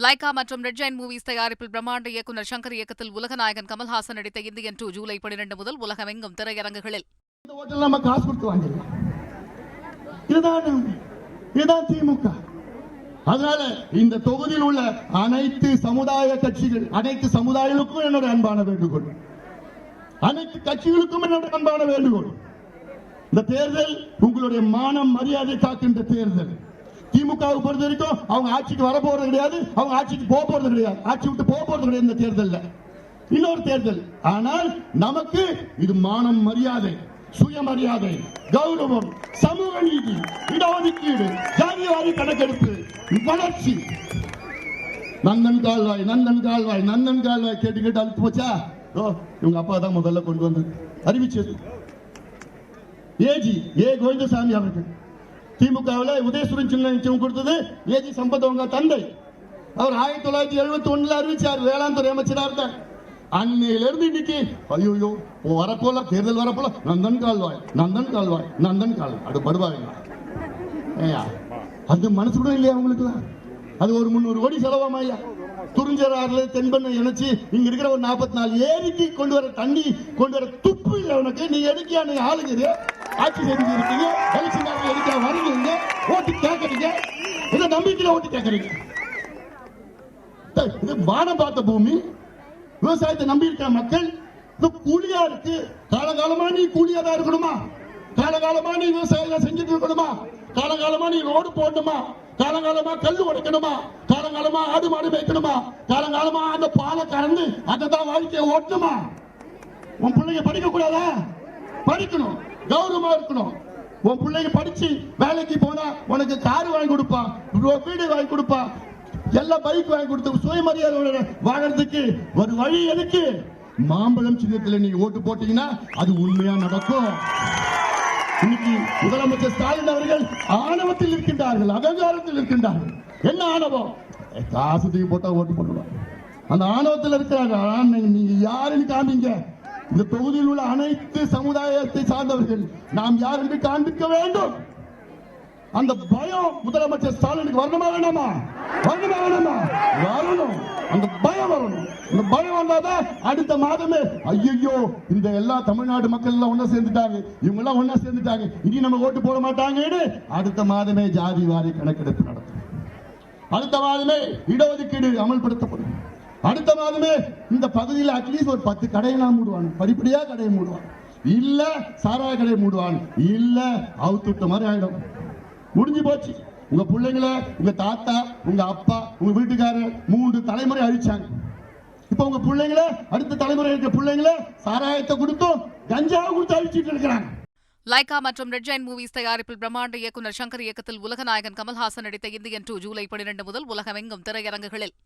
Lyca மற்றும் red Jain movies தயாரிப்பில் பிரம்மாண்ட இயக்குநர் சங்கர் இயக்கத்தில் உலகநாயகன் கமல்ஹாசன் நடித்த இந்தியன் 2 ஜூலை 12 முதல் உலகமெங்கும் திரையரங்குகளில். திமுக அதனால இந்த தொகுதியில் உள்ள அனைத்து சமுதாய கட்சிகள், அனைத்து சமுதாயங்களுக்கும் என்னுடைய அன்பான வேண்டுகோள், அனைத்து கட்சிகளுக்கும் என்னுடைய அன்பான வேண்டுகோள். இந்த தேர்தல் உங்களுடைய மானம் மரியாதை காக்கின்ற தேர்தல். திமுகவை பொறுத்த வரைக்கும் அவங்க ஆட்சிக்கு வர போறது கிடையாது, அவங்க ஆட்சிக்கு போக போறது கிடையாது, ஆட்சி விட்டு போக போறது கிடையாது. இந்த தேர்தல் இன்னொரு தேர்தல். ஆனால் நமக்கு இது மானம் மரியாதை, சுயமரியாதை, கௌரவம், சமூக நீதி, இடஒதுக்கீடு, ஜாதிவாரி கணக்கெடுப்பு, வளர்ச்சி. நந்தன் கால்வாய் நந்தன் கால்வாய் நந்தன் கால்வாய் கேட்டு கேட்டு அழுத்து போச்சா? இவங்க அப்பா தான் முதல்ல கொண்டு வந்து அறிவிச்சது. ஏ கோவிந்தசாமி அவர்கள் திமுகவில் உதயசூரன் சின்ன கொடுத்தது ஏஜி சம்பத் அவங்க தந்தை. அவர் 1971 அறிவிச்சார், வேளாண் துறை அமைச்சராக இருந்தார். அன்னையிலிருந்து இன்னைக்கு ஐயோ வரப்போல தேர்தல் வரப்போல நந்தன் கால்வாய் நந்தன் கால்வாய் நந்தன் கால்வாய் அது படுவாங்க. அது மனசு கூட இல்லையா அவங்களுக்கு? அது ஒரு 300 கோடி செலவாமா ஐயா? துறிஞ்சராறுல தென்பண்ணை இணைச்சு இங்க இருக்கிற ஒரு 44 ஏரிக்கு கொண்டு வர தண்ணி கொண்டு வர துப்பு இல்லை உனக்கு. நீ எடுக்கியான ஆளுங்க ஆட்சி செஞ்சு இருக்கீங்க, எலெக்ஷன் எடுக்க வருவீங்க, ஓட்டு கேட்கறீங்க, இதை நம்பிக்கையில ஓட்டு கேட்கறீங்க. இது வானம் பார்த்த பூமி, விவசாயத்தை நம்பி இருக்கிற மக்கள் கூலியா இருக்கு. காலகாலமா நீ கூலியா தான் இருக்கணுமா? காலகாலமா நீ விவசாயம் செஞ்சுட்டு இருக்கணுமா? காலகாலமா நீ ரோடு போடணுமா? காலங்காலமா கல்லு உடைக்கணுமா? காலங்காலமா ஆடு மாடு மேய்க்கணுமா? காலங்காலமா அந்த பாலை கறந்து அதை தான் வாழ்க்கையை ஓட்டணுமா? உன் பிள்ளைங்க படிக்க கூடாதா? படிக்கணும், கௌரவமா இருக்கணும். உன் பிள்ளைங்க படிச்சு வேலைக்கு போனா உனக்கு கார் வாங்கி கொடுப்பான், வீடு வாங்கி கொடுப்பான், எல்லாம் பைக் வாங்கி கொடுத்து சுயமரியாதை வாழறதுக்கு ஒரு வழி எதுக்கு? மாம்பழம் சின்னத்தில் நீங்க ஓட்டு போட்டீங்கன்னா அது உண்மையா நடக்கும். இன்னைக்கு முதலமைச்சர் ஸ்டாலின் அவர்கள் ஆணவத்தில் இருக்கின்றார்கள், அகங்காரத்தில் இருக்கின்றார்கள். என்ன ஆணவம்? காசு தூக்கி போட்டா ஓட்டு போடுவாங்க, அந்த ஆணவத்தில் இருக்கிறாங்க. நீங்க யாருன்னு காண்பீங்க? இந்த தொகுதியில் உள்ள அனைத்து சமுதாயத்தை சார்ந்தவர்கள் நாம் யார் என்று காண்பிக்க வேண்டும். அந்த பயம் முதலமைச்சர் ஸ்டாலினுக்கு வரணுமா வேண்டாமா? வரணுமா வேண்டாமா? வரணும். அந்த பயம் வரணும். இந்த பயம் வந்தாதான் அடுத்த மாதமே ஐயோ இந்த எல்லா தமிழ்நாடு மக்கள் எல்லாம் ஒன்னா சேர்ந்துட்டாங்க, இவங்க எல்லாம் ஒன்னா சேர்ந்துட்டாங்க, இனி நம்ம ஓட்டு போட மாட்டாங்கன்னு அடுத்த மாதமே ஜாதி வாரி கணக்கெடுப்பு நடத்தும். அடுத்த மாதமே இடஒதுக்கீடு அமல்படுத்தப்படும். அடுத்த மாதமே இந்த பகுதியில் அட்லீஸ்ட் ஒரு 10 கடையெல்லாம் மூடுவாங்க, படிப்படியா கடையை மூடுவாங்க. இல்ல சாராய கடையை மூடுவாங்க, இல்ல அவுத்துட்ட மாதிரி ஆயிடும். முடிஞ்சு போச்சு. உங்க பிள்ளைங்களை உங்க தாத்தா, உங்க அப்பா, உங்க வீட்டுக்காரர் 3 தலைமுறை அழிச்சாங்க. இப்ப உங்க பிள்ளைங்களை அடுத்த தலைமுறை இருக்க பிள்ளைங்களை சாராயத்தை கொடுத்தும் கஞ்சாவை கொடுத்து அழிச்சிட்டு இருக்கிறாங்க. லைகா மற்றும் ரெட் ஜெயின் மூவிஸ் தயாரிப்பில் பிரம்மாண்ட இயக்குநர் சங்கர் இயக்கத்தில் உலகநாயகன் கமல்ஹாசன் நடித்த இந்தியன் 2 ஜூலை 12 முதல் உலகமெங்கும் திரையரங்குகளில்.